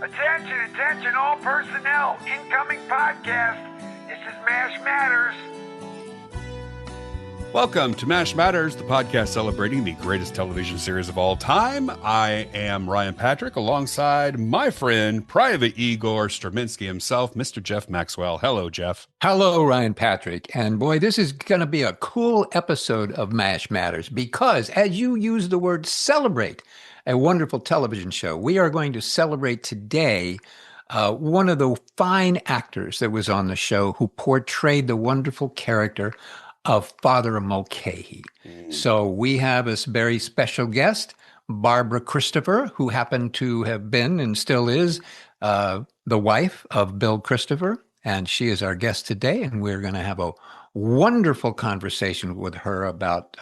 Attention, attention, all personnel. Incoming podcast. This is MASH Matters. Welcome to MASH Matters, the podcast celebrating the greatest television series of all time. I am Ryan Patrick, alongside my friend, Private Igor Straminski himself, Mr. Jeff Maxwell. Hello, Jeff. Hello, Ryan Patrick. And boy, this is going to be a cool episode of MASH Matters because, as you use the word celebrate, a wonderful television show, we are going to celebrate today one of the fine actors that was on the show who portrayed the wonderful character of Father Mulcahy. So we have a very special guest, Barbara Christopher, who happened to have been and still is the wife of Bill Christopher. And she is our guest today. And we're going to have a wonderful conversation with her about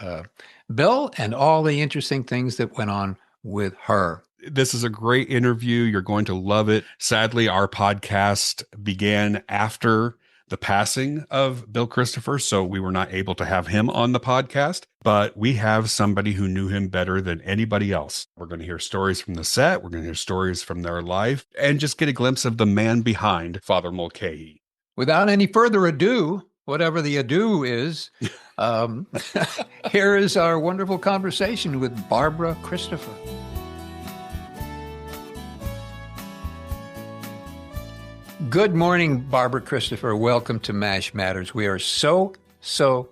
Bill and all the interesting things that went on with her. This is a great interview. You're going to love it. Sadly, our podcast began after the passing of Bill Christopher, so we were not able to have him on the podcast, but we have somebody who knew him better than anybody else. We're going to hear stories from the set. We're going to hear stories from their life and just get a glimpse of the man behind Father Mulcahy. Without any further ado, whatever the ado is, here is our wonderful conversation with Barbara Christopher. Good morning, Barbara Christopher. Welcome to MASH Matters. We are so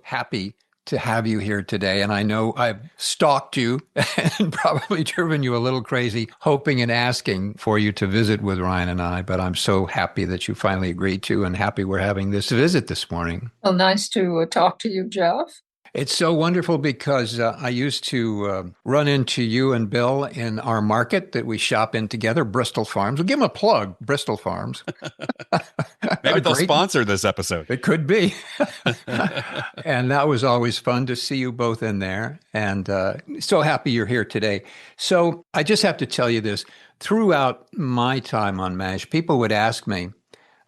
happy to have you here today. And I know I've stalked you and probably driven you a little crazy, hoping and asking for you to visit with Ryan and I. But I'm so happy that you finally agreed to, and happy we're having this visit this morning. Well, nice to talk to you, Jeff. It's so wonderful because I used to run into you and Bill in our market that we shop in together, Bristol Farms. We'll give them a plug, Bristol Farms. Maybe they'll sponsor this episode. It could be. And that was always fun to see you both in there. And so happy you're here today. So I just have to tell you this. Throughout my time on MASH, people would ask me,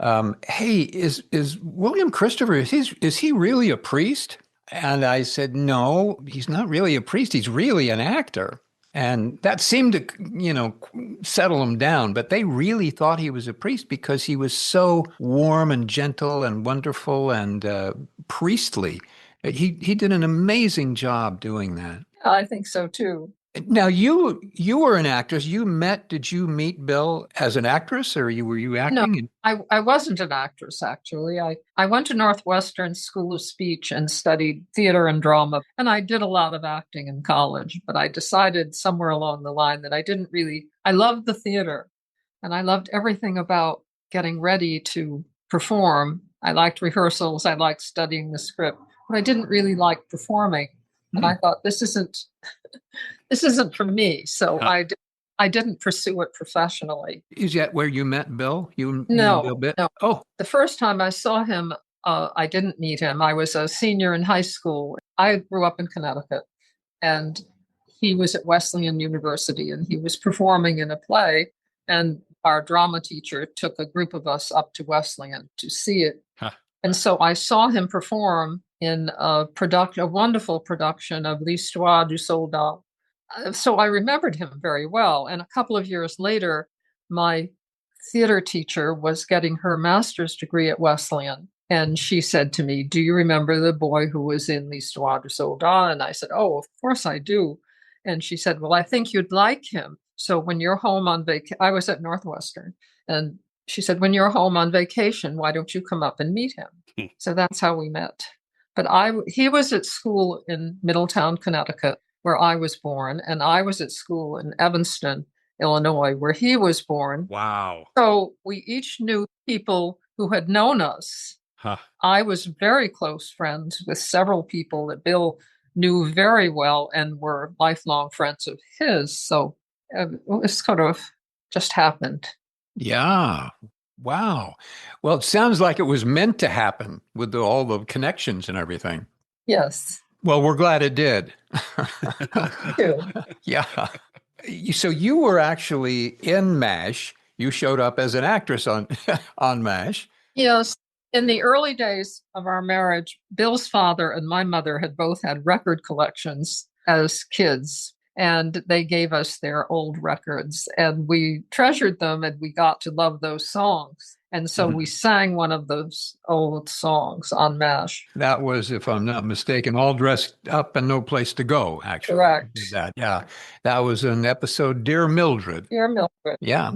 hey, is William Christopher, is he really a priest? And I said, no, he's not really a priest. He's really an actor. And that seemed to, settle him down. But they really thought he was a priest because he was so warm and gentle and wonderful and priestly. He did an amazing job doing that. I think so, too. Now, you were an actress. Did you meet Bill as an actress, or were you acting? No, I wasn't an actress, actually. I went to Northwestern School of Speech and studied theater and drama, and I did a lot of acting in college, but I decided somewhere along the line that I loved the theater, and I loved everything about getting ready to perform. I liked rehearsals. I liked studying the script, but I didn't really like performing. And I thought, this isn't for me. So I didn't pursue it professionally. Is that where you met Bill? No. Oh. The first time I saw him, I didn't meet him. I was a senior in high school. I grew up in Connecticut, and he was at Wesleyan University, and he was performing in a play. And our drama teacher took a group of us up to Wesleyan to see it. Huh. And so I saw him perform in a wonderful production of L'Histoire du Soldat. So I remembered him very well. And a couple of years later, my theater teacher was getting her master's degree at Wesleyan. And she said to me, do you remember the boy who was in L'Histoire du Soldat? And I said, oh, of course I do. And she said, well, I think you'd like him. So when you're home on vacation, I was at Northwestern. And she said, when you're home on vacation, why don't you come up and meet him? So that's how we met. But he was at school in Middletown, Connecticut, where I was born, and I was at school in Evanston, Illinois, where he was born. Wow. So we each knew people who had known us. Huh. I was very close friends with several people that Bill knew very well and were lifelong friends of his. So it was sort of just happened. Yeah. Wow. Well, it sounds like it was meant to happen with all the connections and everything. Yes. Well, we're glad it did. Yeah. So you were actually in MASH. You showed up as an actress on MASH. Yes. In the early days of our marriage, Bill's father and my mother had both had record collections as kids. and they gave us their old records, and we treasured them, and we got to love those songs. And so we sang one of those old songs on MASH. That was, if I'm not mistaken, All Dressed Up and No Place to Go, actually. Correct. Yeah. That was an episode, Dear Mildred. Dear Mildred. Yeah.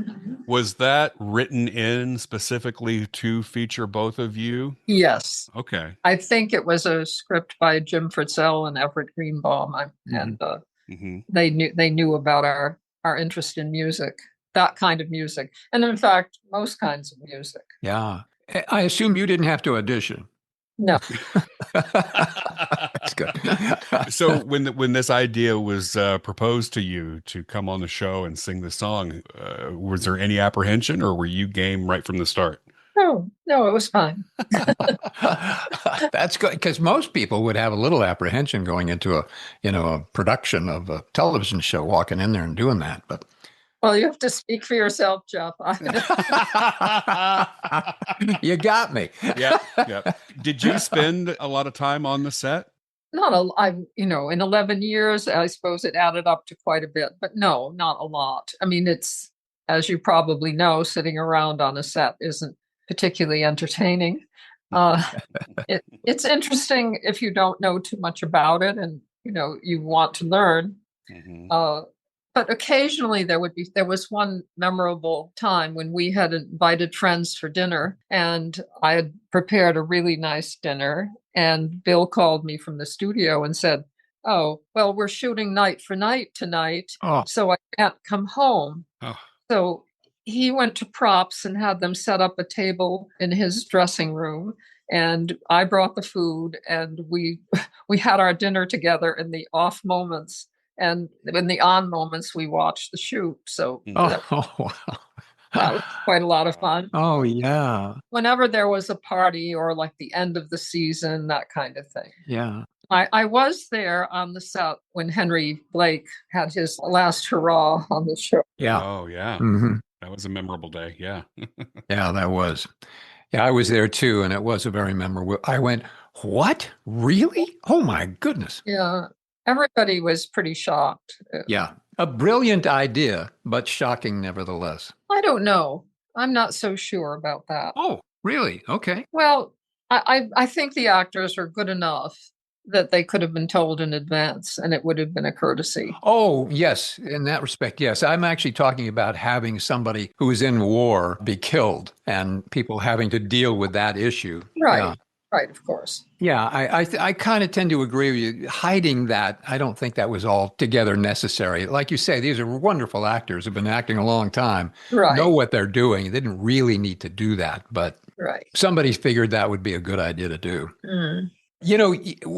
Was that written in specifically to feature both of you? Yes. Okay. I think it was a script by Jim Fritzell and Everett Greenbaum, and they knew about our interest in music, that kind of music, and in fact, most kinds of music. Yeah. I assume you didn't have to audition. No. That's good. So when this idea was proposed to you to come on the show and sing the song, was there any apprehension, or were you game right from the start? No, it was fine. That's good, because most people would have a little apprehension going into a production of a television show, walking in there and doing that. But well, you have to speak for yourself, Jeff. You got me. Yeah. Did you spend a lot of time on the set? In 11 years, I suppose it added up to quite a bit, but no, not a lot. I mean, it's, as you probably know, sitting around on a set isn't particularly entertaining. It's interesting if you don't know too much about it, and you want to learn. But occasionally there was one memorable time when we had invited friends for dinner, and I had prepared a really nice dinner, and Bill called me from the studio and said, "Oh, well, we're shooting Night for Night tonight, so I can't come home." So he went to props and had them set up a table in his dressing room, and I brought the food, and we had our dinner together in the off moments. And in the on moments, we watched the shoot. So that was quite a lot of fun. Oh, yeah. Whenever there was a party or like the end of the season, that kind of thing. Yeah. I was there on the set when Henry Blake had his last hurrah on the show. Yeah. Oh, yeah. Mm-hmm. That was a memorable day. Yeah. Yeah, that was. Yeah, I was there too, and it was a very memorable. I went, what? Really? Oh, my goodness. Yeah. Everybody was pretty shocked. Yeah. A brilliant idea, but shocking nevertheless. I don't know. I'm not so sure about that. Oh, really? Okay. Well, I think the actors are good enough that they could have been told in advance, and it would have been a courtesy. Oh, yes. In that respect, yes. I'm actually talking about having somebody who is in war be killed and people having to deal with that issue. Right. Yeah. Right, of course. Yeah, I kind of tend to agree with you. Hiding that, I don't think that was altogether necessary. Like you say, these are wonderful actors who've been acting a long time, know what they're doing. They didn't really need to do that, but somebody figured that would be a good idea to do. Mm.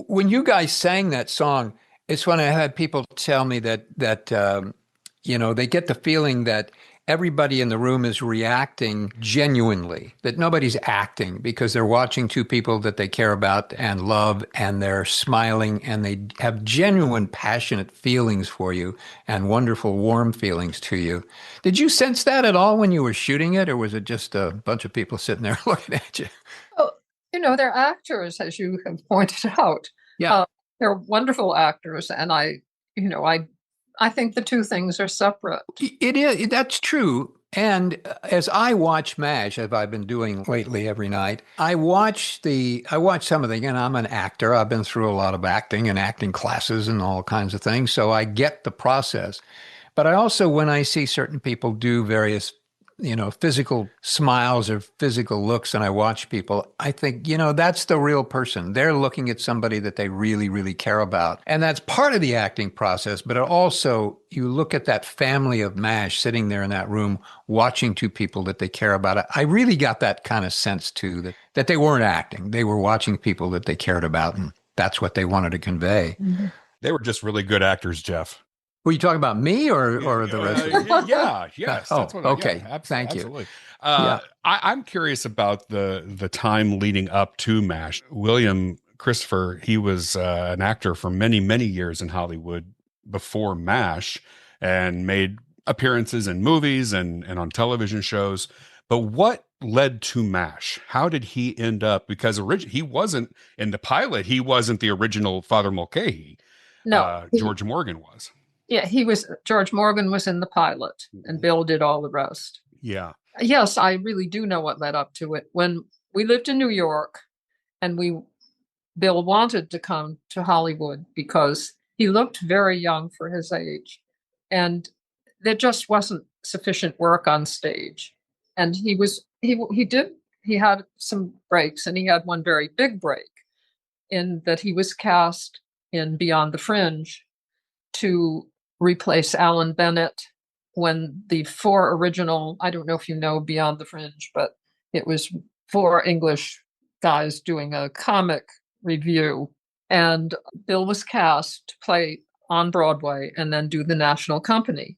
When you guys sang that song, it's when I had people tell me that they get the feeling that everybody in the room is reacting genuinely, that nobody's acting, because they're watching two people that they care about and love, and they're smiling, and they have genuine, passionate feelings for you and wonderful, warm feelings to you. Did you sense that at all when you were shooting it, or was it just a bunch of people sitting there looking at you? Oh, they're actors, as you have pointed out. Yeah. They're wonderful actors, and I think the two things are separate. It is. That's true. And as I watch MASH, as I've been doing lately every night, I watch some of the, and I'm an actor. I've been through a lot of acting and acting classes and all kinds of things. So I get the process. But I also, when I see certain people do various, physical smiles or physical looks, and I watch people, I think, that's the real person. They're looking at somebody that they really, really care about. And that's part of the acting process. But it also, you look at that family of MASH sitting there in that room, watching two people that they care about. I really got that kind of sense too, that they weren't acting. They were watching people that they cared about, and that's what they wanted to convey. Mm-hmm. They were just really good actors, Jeff. Were you talking about me or the rest of you? Yes. That's okay. Thank you. Absolutely. I'm curious about the time leading up to MASH. William Christopher, he was an actor for many, many years in Hollywood before MASH, and made appearances in movies and on television shows. But what led to MASH? How did he end up? Because he wasn't in the pilot. He wasn't the original Father Mulcahy. No, George Morgan was. Yeah, George Morgan was in the pilot, and Bill did all the rest. Yeah. Yes, I really do know what led up to it. When we lived in New York, and Bill wanted to come to Hollywood because he looked very young for his age, and there just wasn't sufficient work on stage. And he had some breaks, and he had one very big break in that he was cast in Beyond the Fringe to replace Alan Bennett when the four original, I don't know if you know Beyond the Fringe, but it was four English guys doing a comic review. And Bill was cast to play on Broadway and then do the national company.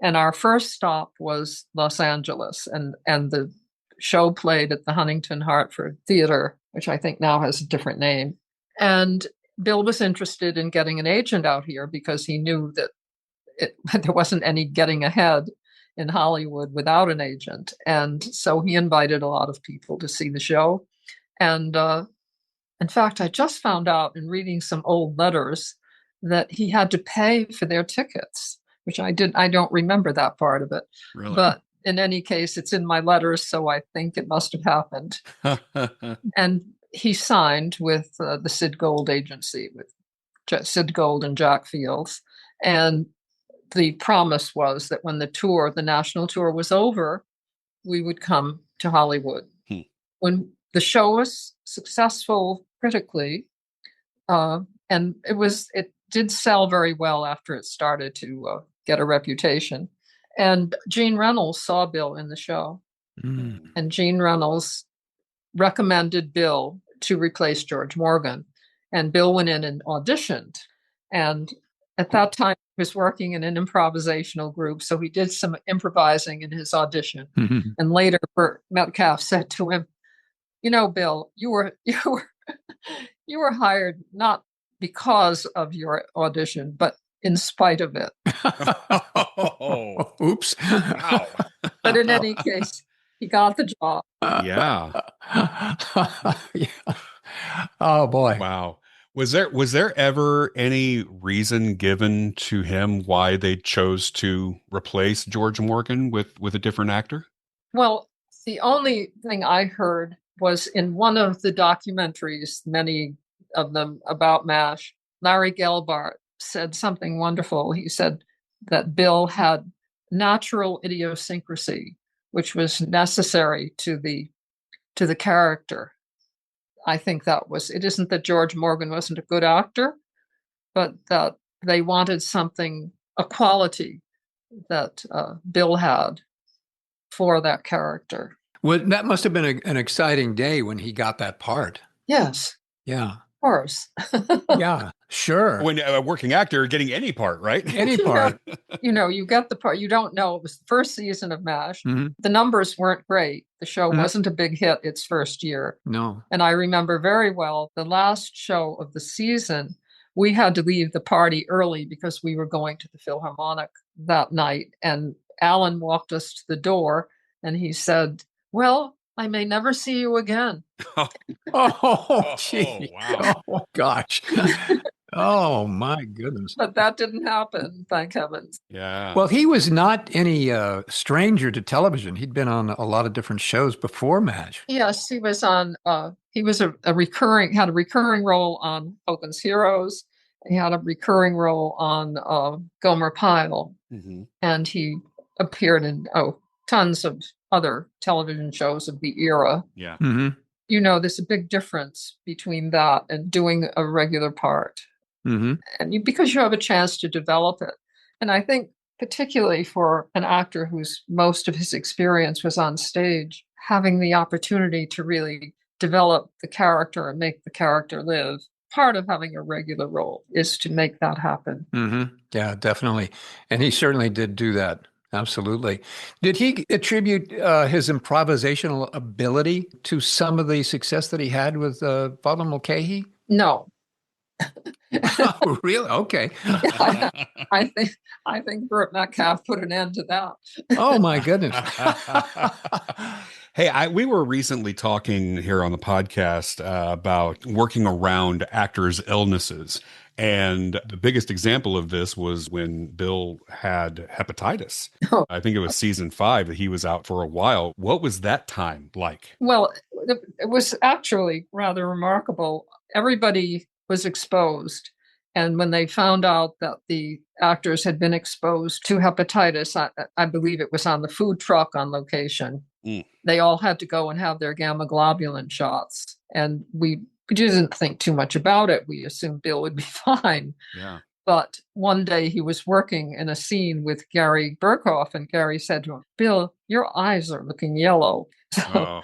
And our first stop was Los Angeles, and the show played at the Huntington Hartford Theater, which I think now has a different name. And Bill was interested in getting an agent out here because he knew that there wasn't any getting ahead in Hollywood without an agent. And so he invited a lot of people to see the show. And in fact, I just found out in reading some old letters that he had to pay for their tickets, which I don't remember that part of it. Really? But in any case, it's in my letters, so I think it must have happened. And he signed with the Sid Gold agency, with Sid Gold and Jack Fields. And the promise was that when the national tour was over, we would come to Hollywood. When the show was successful critically, and it did sell very well after it started to get a reputation. And Gene Reynolds saw Bill in the show. And Gene Reynolds recommended Bill to replace George Morgan. And Bill went in and auditioned. And at that time, he was working in an improvisational group. So he did some improvising in his audition. And later, Burt Metcalf said to him, Bill, you were hired not because of your audition, but in spite of it. Oh, oops. Wow. But in any case, he got the job. Yeah. Yeah. Oh boy. Wow. Was there ever any reason given to him why they chose to replace George Morgan with a different actor? Well, the only thing I heard was in one of the documentaries, many of them about MASH, Larry Gelbart said something wonderful. He said that Bill had natural idiosyncrasy, which was necessary to the character. I think it isn't that George Morgan wasn't a good actor, but that they wanted a quality that Bill had for that character. Well, that must have been an exciting day when he got that part. Yes. Yeah. Of course. Yeah, sure. When a working actor getting any part, right? Any part. You get the part. You don't know. It was the first season of MASH. Mm-hmm. The numbers weren't great. The show wasn't a big hit its first year. No. And I remember very well the last show of the season, we had to leave the party early because we were going to the Philharmonic that night. And Alan walked us to the door and he said, "Well, I may never see you again." Oh, gee. Wow. Oh, gosh. Oh, my goodness. But that didn't happen, thank heavens. Yeah. Well, he was not any stranger to television. He'd been on a lot of different shows before MASH. Yes, he was on. He was had a recurring role on Hogan's Heroes. He had a recurring role on Gomer Pyle, and he appeared in tons of other television shows of the era. Yeah. There's a big difference between that and doing a regular part, and because you have a chance to develop it. And I think particularly for an actor whose most of his experience was on stage, having the opportunity to really develop the character and make the character live. Part of having a regular role is to make that happen. Yeah, definitely. And he certainly did do that. Absolutely. Did he attribute his improvisational ability to some of the success that he had with Father Mulcahy? No. Oh, really? Okay. I think Burt Metcalf put an end to that. Oh my goodness. Hey, we were recently talking here on the podcast about working around actors' illnesses. And the biggest example of this was when Bill had hepatitis. Oh. I think it was season 5 that he was out for a while. What was that time like? Well, it was actually rather remarkable. Everybody was exposed. And when they found out that the actors had been exposed to hepatitis, I believe it was on the food truck on location, they all had to go and have their gamma globulin shots. And we didn't think too much about it. We assumed Bill would be fine. Yeah. But one day he was working in a scene with Gary Burkhoff, and Gary said to him, "Bill, your eyes are looking yellow." So,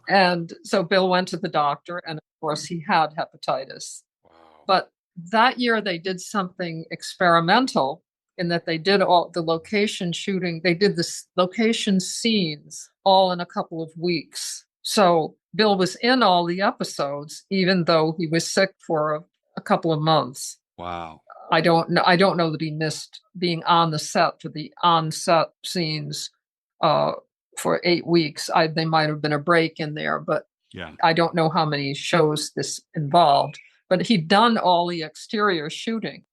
and so Bill went to the doctor, and of course he had hepatitis. Wow. But that year they did something experimental in that they did all the location shooting. They did the location scenes all in a couple of weeks. So Bill was in all the episodes, even though he was sick for a couple of months. Wow. I don't know that he missed being on the set for the on-set scenes for 8 weeks. They might have been a break in there, but yeah, I don't know how many shows this involved. But he'd done all the exterior shooting.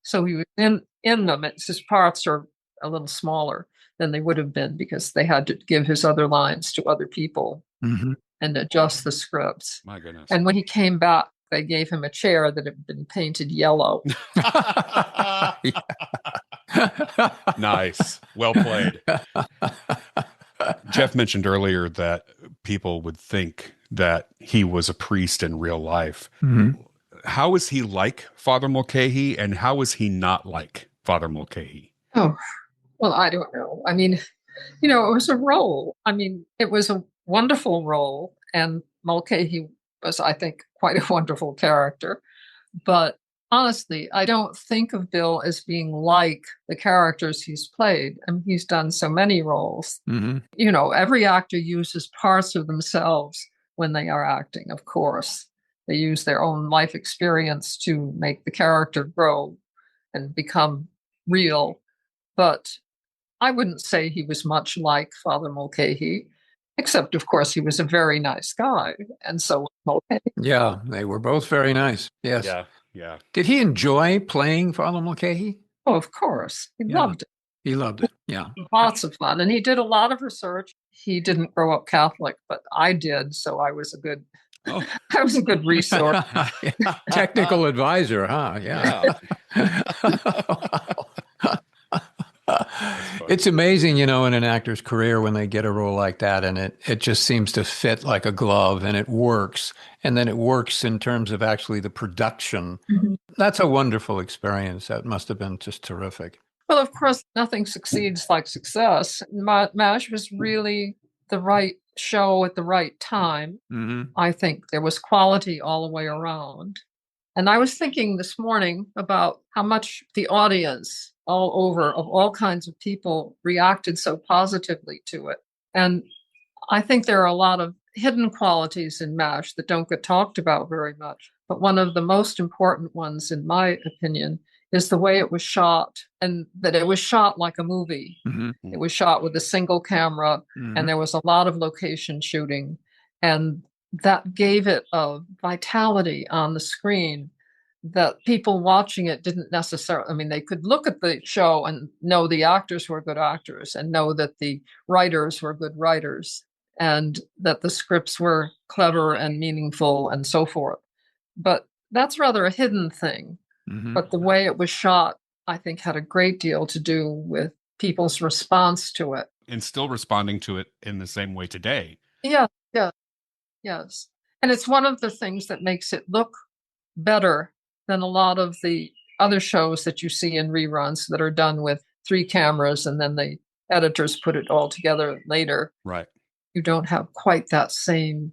So he was in them. His parts are a little smaller than they would have been because they had to give his other lines to other people and adjust the scripts. My goodness. And when he came back, they gave him a chair that had been painted yellow. Nice. Well played. Jeff mentioned earlier that people would think that he was a priest in real life. How was he like Father Mulcahy, and how was he not like Father Mulcahy? Oh, well, I don't know. I mean, it was a role. I mean, it was a wonderful role, and Mulcahy was, I think, quite a wonderful character. But honestly, I don't think of Bill as being like the characters he's played. I mean, he's done so many roles. Every actor uses parts of themselves when they are acting, of course. They use their own life experience to make the character grow and become real. But I wouldn't say he was much like Father Mulcahy, except, of course, he was a very nice guy. And so was Mulcahy. Yeah, they were both very nice. Yes. Yeah. Did he enjoy playing Father Mulcahy? Oh, of course. He loved it. He loved it. Yeah. Lots of fun. And he did a lot of research. He didn't grow up Catholic, but I did. So I was a good resource. Technical advisor, huh? Yeah. It's amazing, in an actor's career when they get a role like that and it just seems to fit like a glove and it works. And then it works in terms of actually the production. That's a wonderful experience. That must have been just terrific. Well, of course, nothing succeeds like success. MASH was really the right show at the right time. I think there was quality all the way around. And I was thinking this morning about how much the audience all over of all kinds of people reacted so positively to it. And I think there are a lot of hidden qualities in MASH that don't get talked about very much. But one of the most important ones, in my opinion, is the way it was shot, and that it was shot like a movie. It was shot with a single camera, and there was a lot of location shooting. And that gave it a vitality on the screen that people watching it didn't necessarily, I mean, they could look at the show and know the actors were good actors and know that the writers were good writers and that the scripts were clever and meaningful and so forth. But that's rather a hidden thing. But the way it was shot, I think, had a great deal to do with people's response to it. And still responding to it in the same way today. Yes. And it's one of the things that makes it look better than a lot of the other shows that you see in reruns that are done with 3 cameras and then the editors put it all together later. Right. You don't have quite that same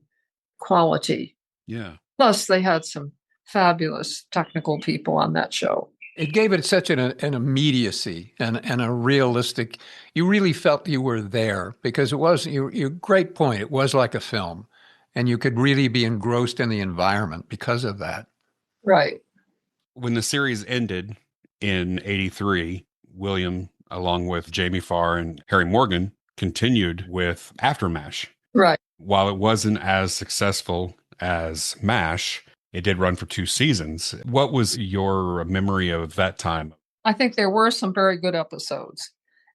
quality. Yeah. Plus, they had some fabulous technical people on that show. It gave it such an immediacy and a realistic, you really felt you were there because it was, your great point, it was like a film and you could really be engrossed in the environment because of that. Right. When the series ended in 83, William, along with Jamie Farr and Harry Morgan, continued with AfterMASH. Right. While it wasn't as successful as MASH, It did run for 2 seasons. What was your memory of that time? I think there were some very good episodes,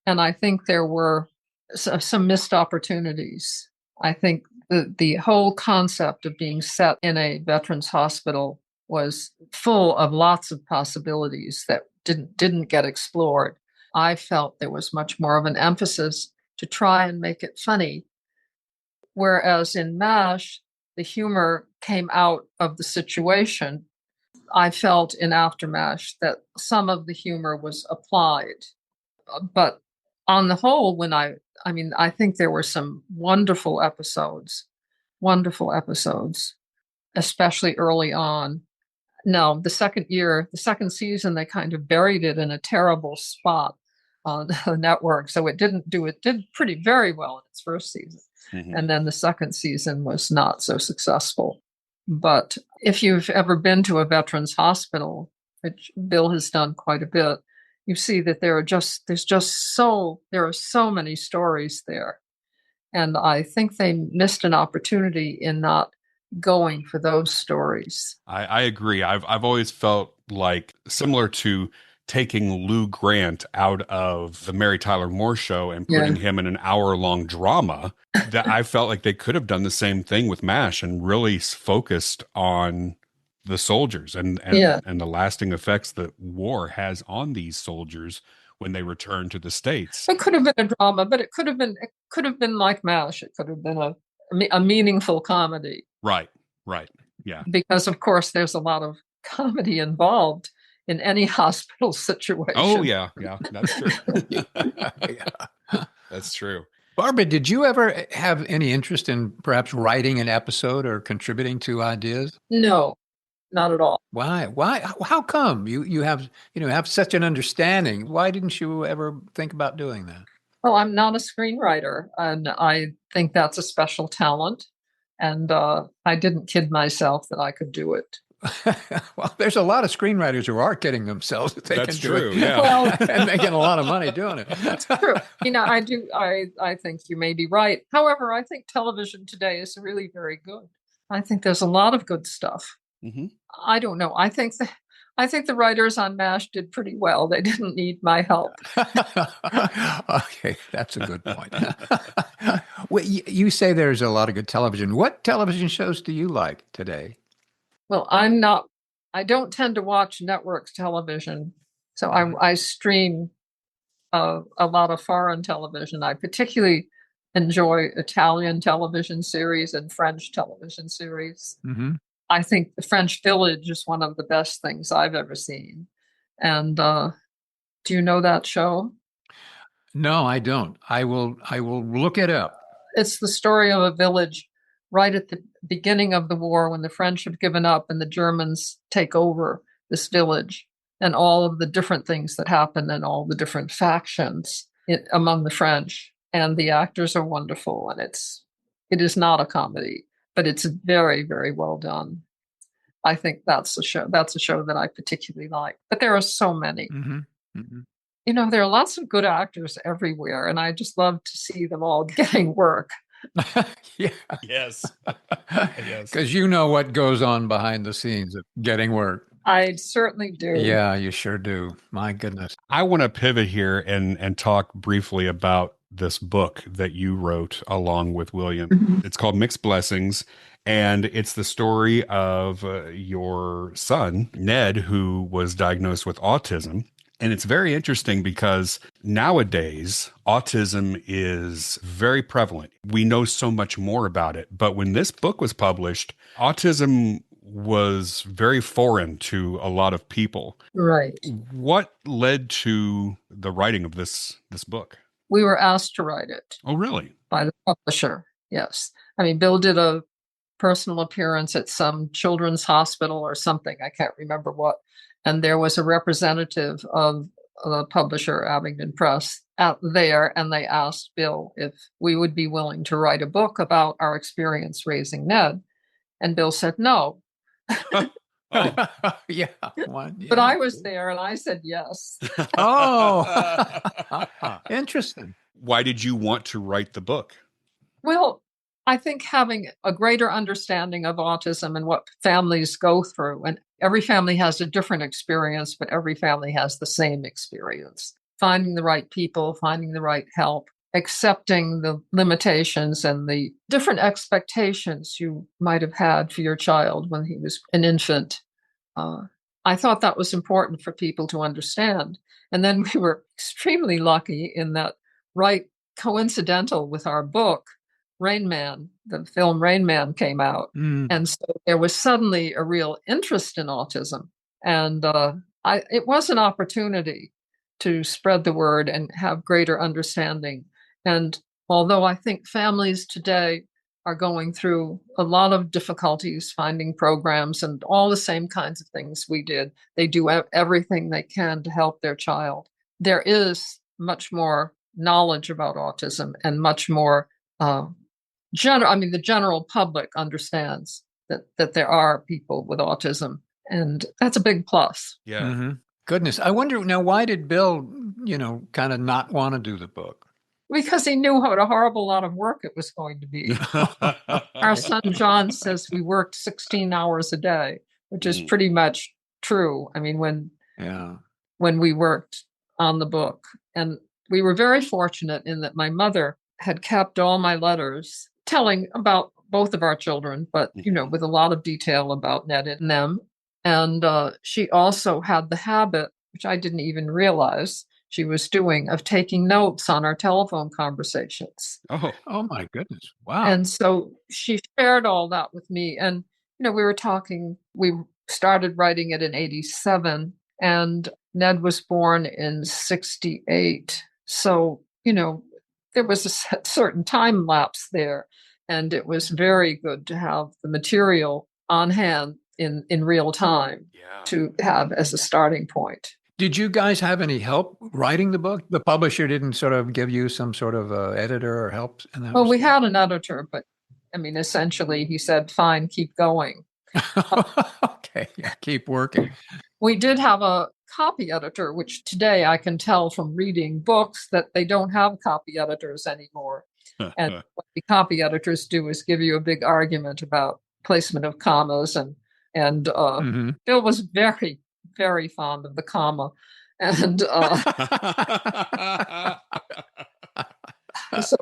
and I think there were some missed opportunities. I think the whole concept of being set in a veterans hospital was full of lots of possibilities that didn't get explored. I felt there was much more of an emphasis to try and make it funny, whereas in MASH, the humor came out of the situation. I felt in AfterMASH that some of the humor was applied. But on the whole, I think there were some wonderful episodes, especially early on. No, the second season, they kind of buried it in a terrible spot on the network. So it did pretty very well in its first season. Mm-hmm. And then the second season was not so successful. But if you've ever been to a veterans hospital, which Bill has done quite a bit, you see that there are so many stories there. And I think they missed an opportunity in not going for those stories. I agree. I've always felt like, similar to taking Lou Grant out of the Mary Tyler Moore Show and putting him in an hour-long drama, that I felt like they could have done the same thing with MASH and really focused on the soldiers and the lasting effects that war has on these soldiers when they return to the States. It could have been a drama, but it could have been like MASH. It could have been a meaningful comedy. Right. Yeah. Because of course there's a lot of comedy involved in any hospital situation. Oh yeah, that's true. That's true. Barbara, did you ever have any interest in perhaps writing an episode or contributing to ideas? No, not at all. Why? How come you have such an understanding? Why didn't you ever think about doing that? Well, I'm not a screenwriter, and I think that's a special talent. And I didn't kid myself that I could do it. Well, there's a lot of screenwriters who are kidding themselves that they That's can true, do it. yeah. Well, and making a lot of money doing it. That's true. I do. I think you may be right. However, I think television today is really very good. I think there's a lot of good stuff. Mm-hmm. I don't know. I think the writers on MASH did pretty well. They didn't need my help. Okay, that's a good point. Well, you say there's a lot of good television. What television shows do you like today? Well, I don't tend to watch network television, so I stream a lot of foreign television. I particularly enjoy Italian television series and French television series. Mm-hmm. I think The French Village is one of the best things I've ever seen. And do you know that show? No, I don't. I will look it up. It's the story of a village right at the beginning of the war when the French have given up and the Germans take over this village, and all of the different things that happen and all the different factions among the French. And the actors are wonderful, and it is not a comedy, but it's very, very well done. I think that's a show that I particularly like. But there are so many. Mm-hmm. Mm-hmm. There are lots of good actors everywhere, and I just love to see them all getting work. Yeah. Yes. Because you know what goes on behind the scenes of getting work. I certainly do. Yeah, you sure do. My goodness. I want to pivot here and talk briefly about this book that you wrote along with William. Mm-hmm. It's called Mixed Blessings, and it's the story of your son, Ned, who was diagnosed with autism. And it's very interesting because nowadays, autism is very prevalent. We know so much more about it. But when this book was published, autism was very foreign to a lot of people. Right. What led to the writing of this book? We were asked to write it. Oh, really? By the publisher, yes. Bill did a personal appearance at some children's hospital or something. I can't remember what. And there was a representative of the publisher, Abingdon Press, out there, and they asked Bill if we would be willing to write a book about our experience raising Ned. And Bill said no. Yeah. But I was there, and I said yes. Oh, interesting. Why did you want to write the book? Well, I think having a greater understanding of autism and what families go through, and every family has a different experience, but every family has the same experience. Finding the right people, finding the right help, accepting the limitations and the different expectations you might have had for your child when he was an infant. I thought that was important for people to understand. And then we were extremely lucky in that, right coincidental with our book, Rain Man, the film Rain Man came out. And so there was suddenly a real interest in autism. And it was an opportunity to spread the word and have greater understanding. And although I think families today are going through a lot of difficulties finding programs and all the same kinds of things we did, they do everything they can to help their child. There is much more knowledge about autism and much more the general public understands that there are people with autism, and that's a big plus. Yeah. Mm-hmm. Goodness. I wonder now, why did Bill, kind of not want to do the book? Because he knew what a horrible lot of work it was going to be. Our son John says we worked 16 hours a day, which is pretty much true. I mean, when we worked on the book. And we were very fortunate in that my mother had kept all my letters telling about both of our children, but, with a lot of detail about Ned and them. And she also had the habit, which I didn't even realize she was doing, of taking notes on our telephone conversations. Oh my goodness. Wow. And so she shared all that with me. And, we were talking, we started writing it in 87, and Ned was born in 68. So, there was a certain time lapse there. And it was very good to have the material on hand in real time to have as a starting point. Did you guys have any help writing the book? The publisher didn't sort of give you some sort of editor or help in that? Well, we had an editor, but essentially he said, fine, keep going. Okay, yeah, keep working. We did have a copy editor, which today I can tell from reading books that they don't have copy editors anymore. And what the copy editors do is give you a big argument about placement of commas, and Bill was very, very fond of the comma. And so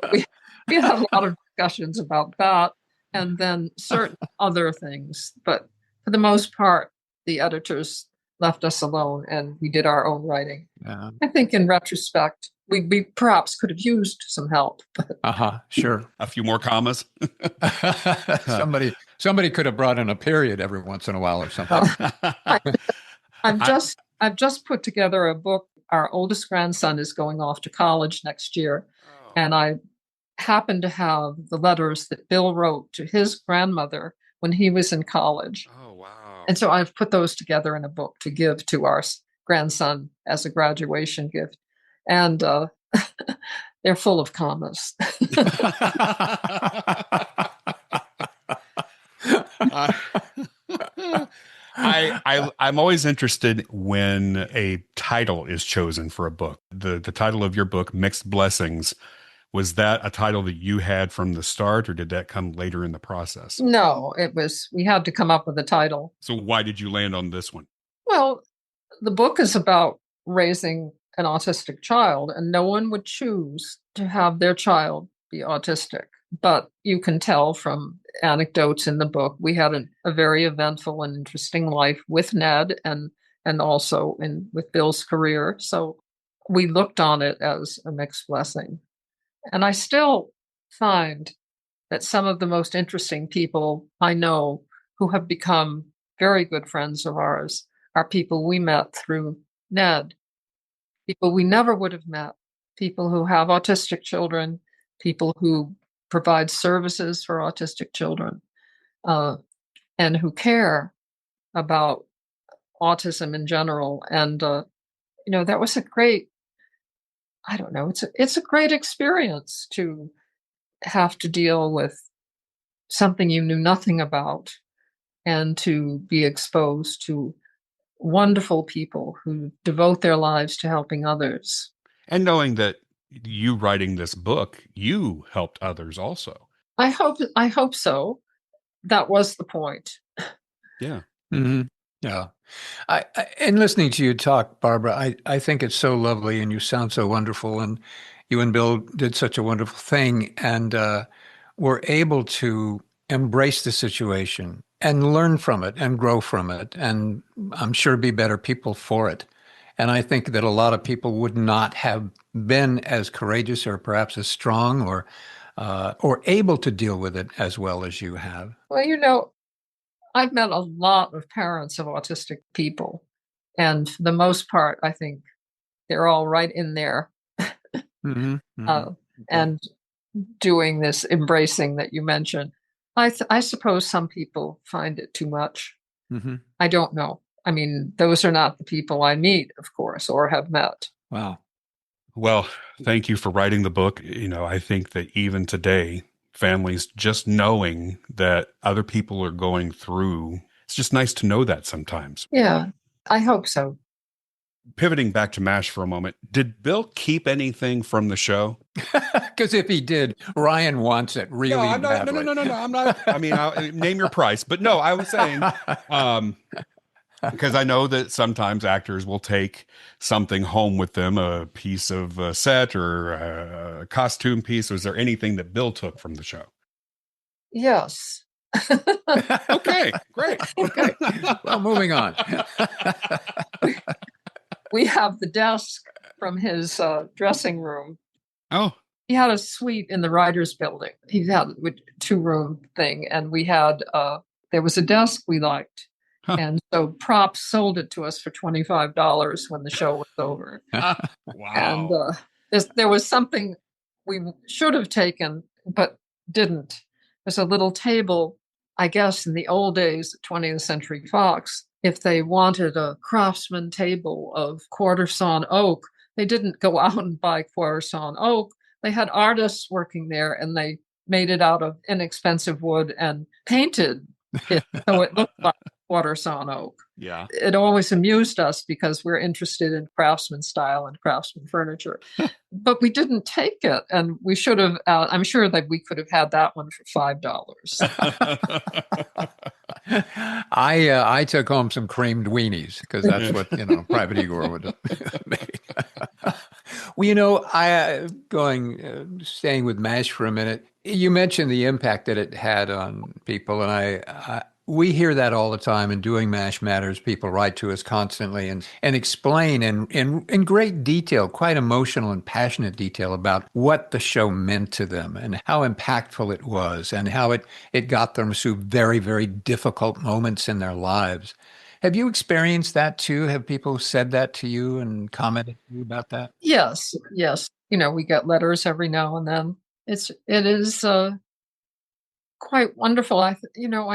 we had a lot of discussions about that, and then certain other things. But for the most part, the editors left us alone, and we did our own writing. I think in retrospect, we perhaps could have used some help. Sure. A few more commas. Somebody could have brought in a period every once in a while or something. I've just put together a book. Our oldest grandson is going off to college next year. And I happen to have the letters that Bill wrote to his grandmother when he was in college. Oh, wow. And so I've put those together in a book to give to our grandson as a graduation gift. And they're full of commas. I'm always interested when a title is chosen for a book. The title of your book, Mixed Blessings, was that a title that you had from the start, or did that come later in the process? No, we had to come up with a title. So why did you land on this one? Well, the book is about raising an autistic child, and no one would choose to have their child be autistic. But you can tell from anecdotes in the book, we had a very eventful and interesting life with Ned and also with Bill's career. So we looked on it as a mixed blessing. And I still find that some of the most interesting people I know who have become very good friends of ours are people we met through Ned, people we never would have met, people who have autistic children, people who provide services for autistic children, and who care about autism in general. And, that was a great, it's a great experience to have to deal with something you knew nothing about and to be exposed to wonderful people who devote their lives to helping others. And knowing that you writing this book, you helped others also. I hope so. That was the point. Yeah. Mm-hmm. Yeah. In listening to you talk, Barbara, I think it's so lovely and you sound so wonderful. And you and Bill did such a wonderful thing and were able to embrace the situation and learn from it and grow from it. And I'm sure be better people for it. And I think that a lot of people would not have been as courageous or perhaps as strong or able to deal with it as well as you have. Well, I've met a lot of parents of autistic people, and for the most part, I think they're all right in there Mm-hmm. Mm-hmm. and doing this embracing that you mentioned. I suppose some people find it too much. Mm-hmm. I don't know. I mean, those are not the people I meet, of course, or have met. Wow. Well, thank you for writing the book. I think that even today, families just knowing that other people are going through, it's just nice to know that sometimes. Yeah, I hope so. Pivoting back to MASH for a moment, did Bill keep anything from the show? Because if he did, Ryan wants it really No, I'm not. badly. No. I'm not. I mean, name your price. But no, I was saying, because I know that sometimes actors will take something home with them, a piece of set or a costume piece. Was there anything that Bill took from the show? Yes. Okay, great. Okay. Well, moving on. We have the desk from his dressing room. Oh, He had a suite in the writer's building. He had a 2-room thing, and we had there was a desk we liked. Huh. And so Props sold it to us for $25 when the show was over. wow. And there was something we should have taken, but didn't. There's a little table, I guess, in the old days, 20th Century Fox, if they wanted a craftsman table of quarter sawn oak, they didn't go out and buy quarter sawn oak. They had artists working there, and they made it out of inexpensive wood and painted it so it looked like quarter sawn oak. Yeah. It always amused us because we're interested in craftsman style and craftsman furniture. But we didn't take it, and we should have. I'm sure that we could have had that one for $5. I took home some creamed weenies because that's what Private Igor would make. Well, staying with MASH for a minute. You mentioned the impact that it had on people, and we hear that all the time. In doing MASH Matters, people write to us constantly and explain in great detail, quite emotional and passionate detail about what the show meant to them and how impactful it was and how it got them through very, very difficult moments in their lives. Have you experienced that too? Have people said that to you and commented to you about that? Yes. We get letters every now and then. It is quite wonderful. I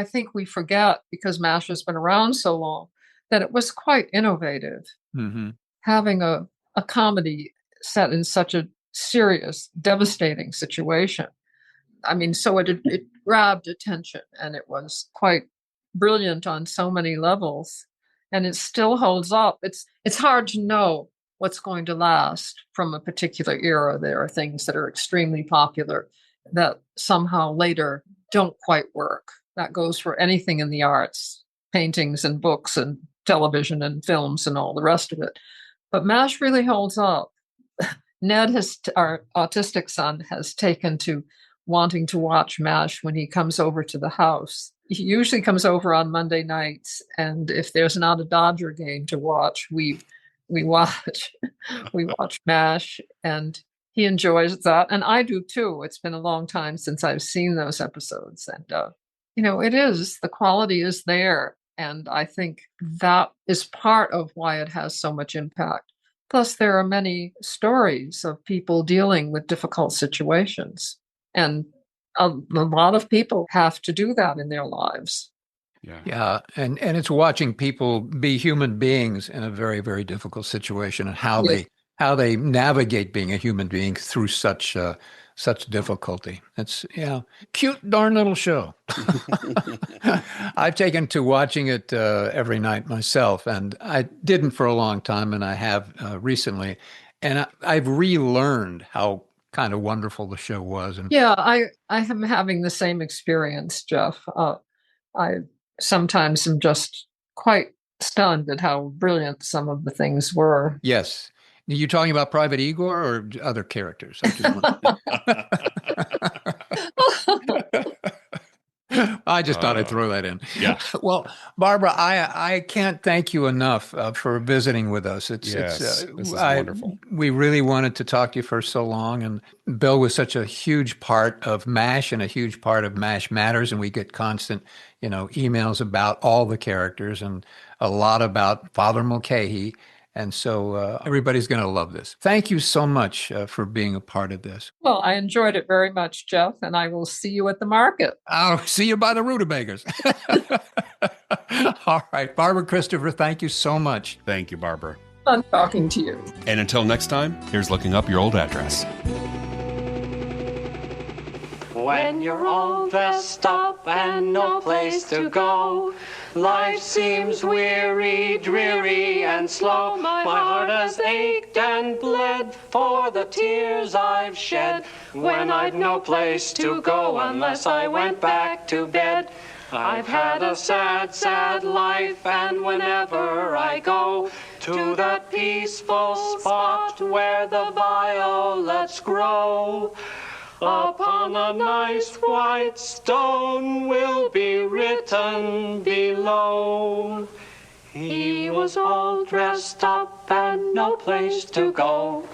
think we forget, because MASH has been around so long, that it was quite innovative. Mm-hmm. Having a comedy set in such a serious, devastating situation. I mean, so it grabbed attention, and it was quite brilliant on so many levels, and it still holds up. It's hard to know what's going to last from a particular era. There are things that are extremely popular that somehow later don't quite work. That goes for anything in the arts, paintings and books and television and films and all the rest of it. But MASH really holds up. Ned, our autistic son, has taken to wanting to watch MASH when he comes over to the house. He usually comes over on Monday nights, and if there's not a Dodger game to watch, we watch MASH, and he enjoys that, and I do too. It's been a long time since I've seen those episodes, and the quality is there, and I think that is part of why it has so much impact. Plus, there are many stories of people dealing with difficult situations, and a lot of people have to do that in their lives. Yeah. And it's watching people be human beings in a very, very difficult situation, and how they navigate being a human being through such difficulty. It's cute, darn little show. I've taken to watching it every night myself, and I didn't for a long time, and I have recently, and I've relearned how kind of wonderful the show was. And Yeah, I am having the same experience, Jeff. I sometimes am just quite stunned at how brilliant some of the things were. yes. Are you talking about Private Igor or other characters? I just thought I'd throw that in. Yeah. Well, Barbara, I can't thank you enough for visiting with us. This is wonderful. We really wanted to talk to you for so long, and Bill was such a huge part of MASH and a huge part of MASH Matters, and we get constant, emails about all the characters and a lot about Father Mulcahy. And so everybody's going to love this. Thank you so much for being a part of this. Well, I enjoyed it very much, Jeff, and I will see you at the market. I'll see you by the rutabagas. All right. Barbara Christopher, thank you so much. Thank you, Barbara. Fun talking to you. And until next time, here's looking up your old address. When you're all dressed up and no place to go, life seems weary, dreary, and slow. My heart has ached and bled for the tears I've shed when I'd no place to go unless I went back to bed. I've had a sad, sad life, and whenever I go to that peaceful spot where the violets grow, upon a nice white stone will be written below, he was all dressed up and no place to go.